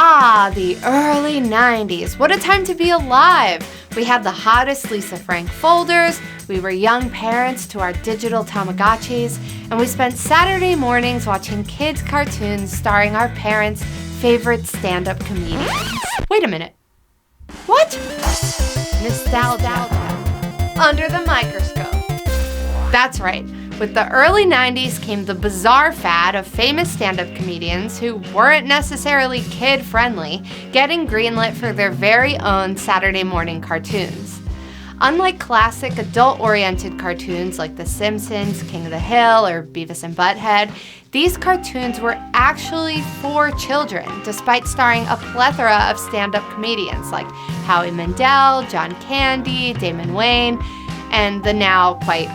Ah, the early 90s. What a time to be alive. We had the hottest Lisa Frank folders, we were young parents to our digital Tamagotchis, and we spent Saturday mornings watching kids' cartoons starring our parents' favorite stand-up comedians. Wait a minute. What? Nostalgia. Under the microscope. That's right. With the early 90s came the bizarre fad of famous stand-up comedians who weren't necessarily kid-friendly getting greenlit for their very own Saturday morning cartoons. Unlike classic adult-oriented cartoons like The Simpsons, King of the Hill, or Beavis and Butthead, these cartoons were actually for children, despite starring a plethora of stand-up comedians like Howie Mandel, John Candy, Damon Wayne, and the now quite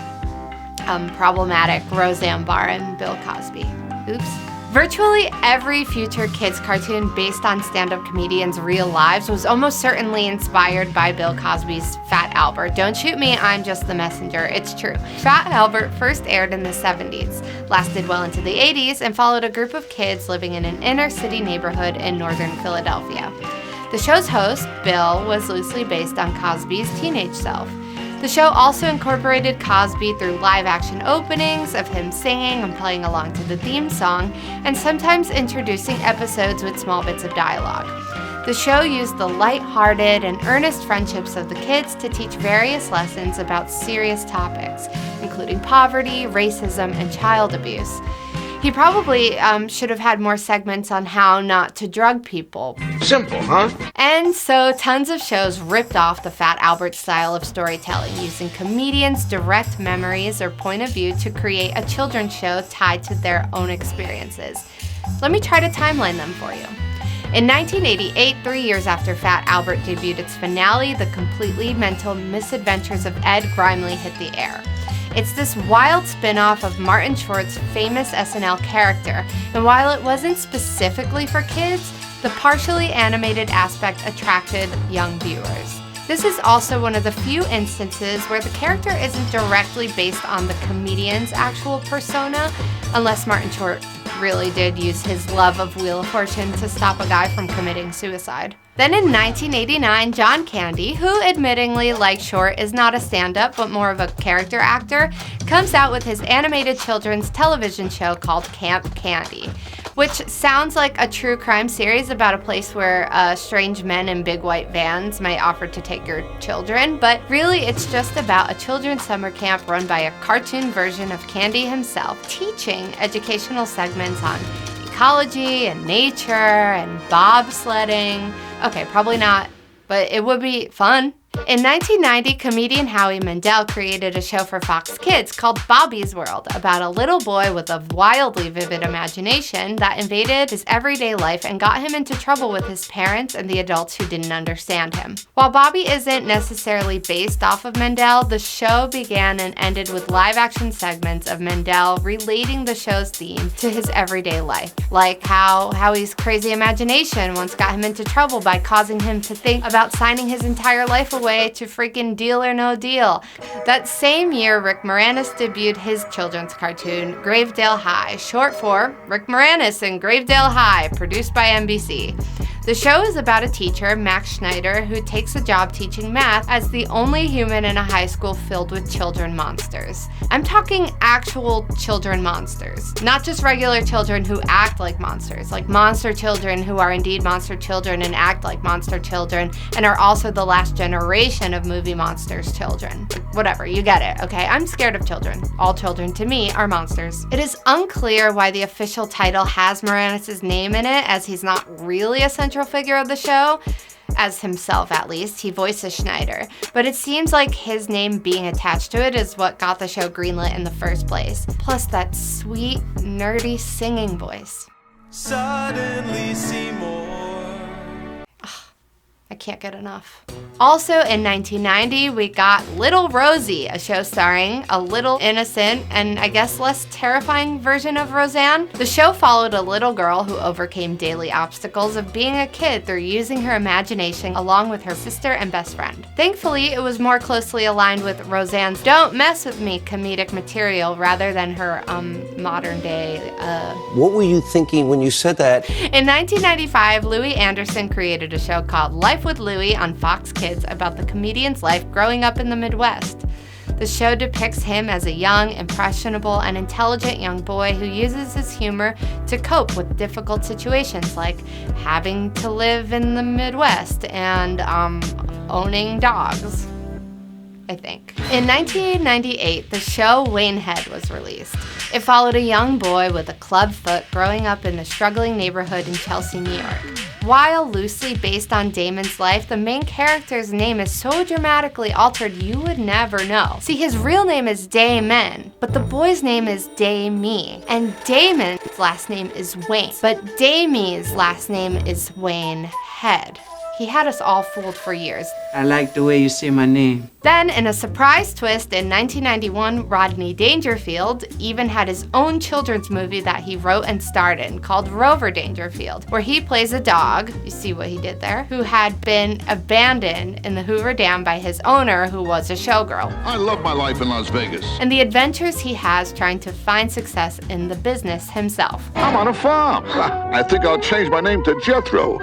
problematic Roseanne, Barr, and Bill Cosby. Oops. Virtually every future kids cartoon based on stand-up comedians' real lives was almost certainly inspired by Bill Cosby's Fat Albert. Don't shoot me, I'm just the messenger. It's true. Fat Albert first aired in the 70s, lasted well into the 80s, and followed a group of kids living in an inner-city neighborhood in northern Philadelphia. The show's host, Bill, was loosely based on Cosby's teenage self. The show also incorporated Cosby through live-action openings of him singing and playing along to the theme song, and sometimes introducing episodes with small bits of dialogue. The show used the light-hearted and earnest friendships of the kids to teach various lessons about serious topics, including poverty, racism, and child abuse. He probably should have had more segments on how not to drug people. Simple, huh? And so tons of shows ripped off the Fat Albert style of storytelling, using comedians' direct memories or point of view to create a children's show tied to their own experiences. Let me try to timeline them for you. In 1988, 3 years after Fat Albert debuted its finale, the completely mental Misadventures of Ed Grimley hit the air. It's this wild spin-off of Martin Short's famous SNL character, and while it wasn't specifically for kids, the partially animated aspect attracted young viewers. This is also one of the few instances where the character isn't directly based on the comedian's actual persona, unless Martin Short really did use his love of Wheel of Fortune to stop a guy from committing suicide. Then in 1989, John Candy, who admittingly, like Short, is not a stand-up but more of a character actor, comes out with his animated children's television show called Camp Candy, which sounds like a true crime series about a place where strange men in big white vans might offer to take your children, but really it's just about a children's summer camp run by a cartoon version of Candy himself, teaching educational segments on ecology and nature and bobsledding. Okay, probably not, but it would be fun. In 1990, comedian Howie Mandel created a show for Fox Kids called Bobby's World about a little boy with a wildly vivid imagination that invaded his everyday life and got him into trouble with his parents and the adults who didn't understand him. While Bobby isn't necessarily based off of Mandel, the show began and ended with live-action segments of Mandel relating the show's theme to his everyday life, like how Howie's crazy imagination once got him into trouble by causing him to think about signing his entire life away to freaking Deal or No Deal. That same year, Rick Moranis debuted his children's cartoon, Gravedale High, short for Rick Moranis and Gravedale High, produced by NBC. The show is about a teacher, Max Schneider, who takes a job teaching math as the only human in a high school filled with children monsters. I'm talking actual children monsters, not just regular children who act like monsters, like monster children who are indeed monster children and act like monster children and are also the last generation of movie monsters children. Whatever, you get it, okay? I'm scared of children. All children to me are monsters. It is unclear why the official title has Moranis' name in it, as he's not really a central figure of the show, as himself at least. He voices Schneider, but it seems like his name being attached to it is what got the show greenlit in the first place. Plus that sweet, nerdy singing voice. Suddenly see more. I can't get enough. Also in 1990, we got Little Rosey, a show starring a little innocent and I guess less terrifying version of Roseanne. The show followed a little girl who overcame daily obstacles of being a kid through using her imagination along with her sister and best friend. Thankfully, it was more closely aligned with Roseanne's "Don't Mess With Me" comedic material rather than her modern day What were you thinking when you said that? In 1995, Louie Anderson created a show called Life with Louie on Fox Kids about the comedian's life growing up in the Midwest. The show depicts him as a young, impressionable, and intelligent young boy who uses his humor to cope with difficult situations like having to live in the Midwest and owning dogs, I think. In 1998, the show Waynehead was released. It followed a young boy with a club foot growing up in a struggling neighborhood in Chelsea, New York. While loosely based on Damon's life, the main character's name is so dramatically altered you would never know. See, his real name is Damon, but the boy's name is Damie, and Damon's last name is Wayne, but Damie's last name is Waynehead. He had us all fooled for years. I like the way you say my name. Then, in a surprise twist in 1991, Rodney Dangerfield even had his own children's movie that he wrote and starred in called Rover Dangerfield, where he plays a dog, you see what he did there, who had been abandoned in the Hoover Dam by his owner, who was a showgirl. I love my life in Las Vegas. And the adventures he has trying to find success in the business himself. I'm on a farm. I think I'll change my name to Jethro.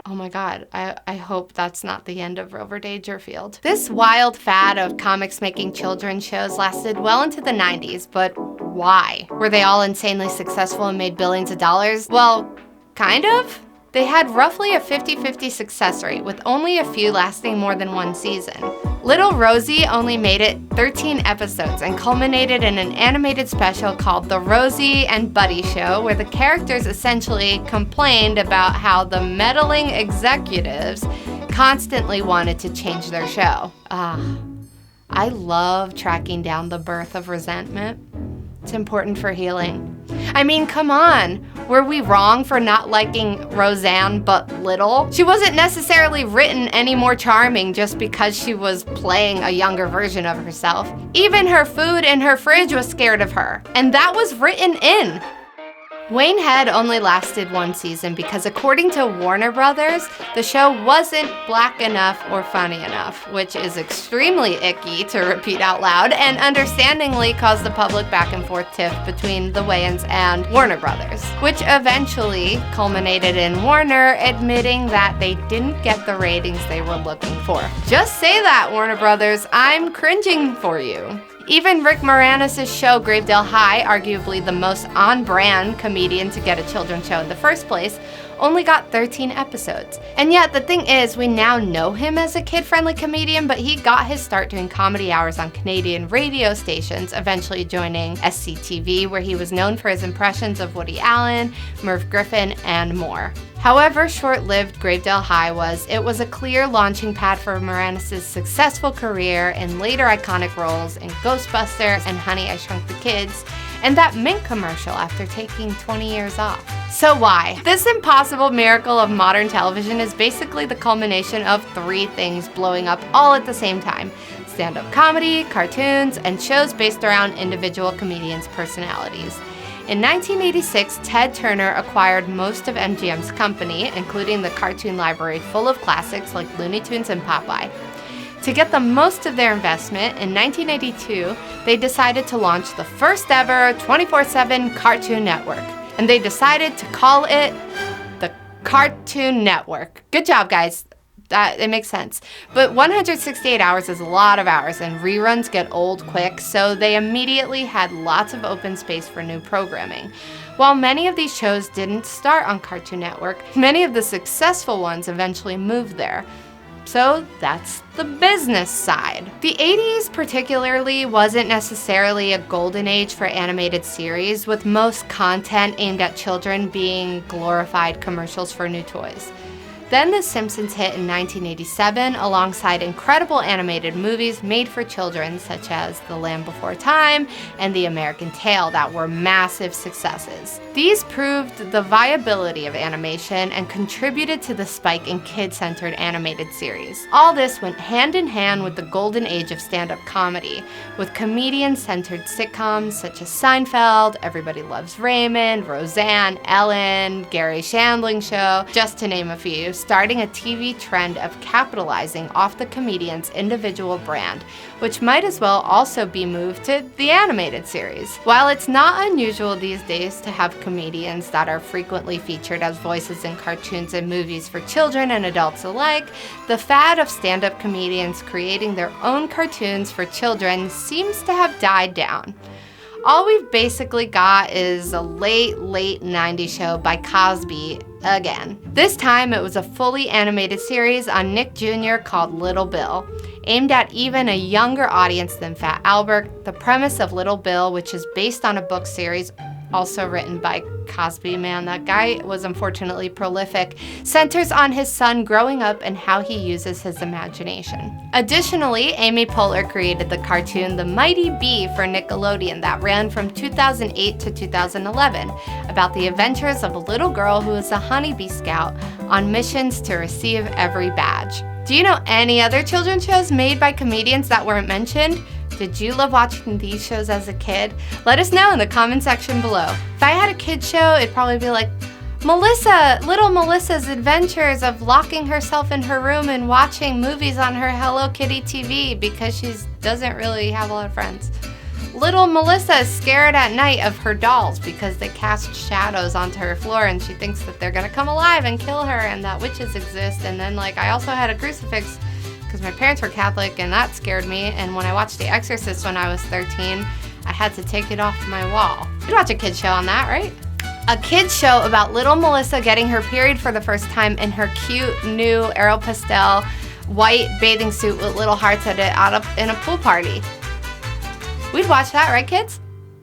Oh my God, I hope that's not the end of Rover Dangerfield. This wild fad of comics making children's shows lasted well into the 90s, but why? Were they all insanely successful and made billions of dollars? Well, kind of. They had roughly a 50-50 success rate, with only a few lasting more than one season. Little Rosey only made it 13 episodes and culminated in an animated special called The Rosey and Buddy Show, where the characters essentially complained about how the meddling executives constantly wanted to change their show. I love tracking down the birth of resentment. It's important for healing. I mean, come on. Were we wrong for not liking Roseanne but little? She wasn't necessarily written any more charming just because she was playing a younger version of herself. Even her food in her fridge was scared of her, and that was written in. Waynehead only lasted one season because, according to Warner Brothers, the show wasn't black enough or funny enough, which is extremely icky to repeat out loud, and understandingly caused the public back and forth tiff between the Wayans and Warner Brothers, which eventually culminated in Warner admitting that they didn't get the ratings they were looking for. Just say that, Warner Brothers, I'm cringing for you. Even Rick Moranis' show Gravedale High, arguably the most on-brand comedian to get a children's show in the first place, only got 13 episodes. And yet, the thing is, we now know him as a kid-friendly comedian, but he got his start doing comedy hours on Canadian radio stations, eventually joining SCTV, where he was known for his impressions of Woody Allen, Merv Griffin, and more. However short-lived Gravedale High was, it was a clear launching pad for Moranis' successful career in later iconic roles in Ghostbusters and Honey, I Shrunk the Kids, and that Mint commercial after taking 20 years off. So why? This impossible miracle of modern television is basically the culmination of three things blowing up all at the same time: stand-up comedy, cartoons, and shows based around individual comedians' personalities. In 1986, Ted Turner acquired most of MGM's company, including the cartoon library full of classics like Looney Tunes and Popeye. To get the most of their investment, in 1982, they decided to launch the first ever 24/7 Cartoon Network. And they decided to call it the Cartoon Network. Good job, guys. It makes sense. But 168 hours is a lot of hours, and reruns get old quick, so they immediately had lots of open space for new programming. While many of these shows didn't start on Cartoon Network, many of the successful ones eventually moved there. So that's the business side. The 80s particularly wasn't necessarily a golden age for animated series, with most content aimed at children being glorified commercials for new toys. Then The Simpsons hit in 1987 alongside incredible animated movies made for children such as The Land Before Time and The American Tail that were massive successes. These proved the viability of animation and contributed to the spike in kid-centered animated series. All this went hand in hand with the golden age of stand-up comedy, with comedian-centered sitcoms such as Seinfeld, Everybody Loves Raymond, Roseanne, Ellen, Gary Shandling Show, just to name a few, starting a TV trend of capitalizing off the comedian's individual brand, which might as well also be moved to the animated series. While it's not unusual these days to have comedians that are frequently featured as voices in cartoons and movies for children and adults alike, the fad of stand-up comedians creating their own cartoons for children seems to have died down. All we've basically got is a late 90s show by Cosby again. This time it was a fully animated series on Nick Jr. called Little Bill, aimed at even a younger audience than Fat Albert. The premise of Little Bill, which is based on a book series also written by Cosby, man, that guy was unfortunately prolific, centers on his son growing up and how he uses his imagination. Additionally, Amy Poehler created the cartoon The Mighty Bee for Nickelodeon that ran from 2008 to 2011, about the adventures of a little girl who is a honeybee scout on missions to receive every badge. Do you know any other children's shows made by comedians that weren't mentioned? Did you love watching these shows as a kid? Let us know in the comment section below. If I had a kid show, it'd probably be like Little Melissa's adventures of locking herself in her room and watching movies on her Hello Kitty TV because she doesn't really have a lot of friends. Little Melissa is scared at night of her dolls because they cast shadows onto her floor and she thinks that they're gonna come alive and kill her and that witches exist. And then I also had a crucifix because my parents were Catholic and that scared me, and when I watched The Exorcist when I was 13, I had to take it off my wall. You'd watch a kid's show on that, right? A kid's show about little Melissa getting her period for the first time in her cute new Aeropostale white bathing suit with little hearts in a pool party. We'd watch that, right kids?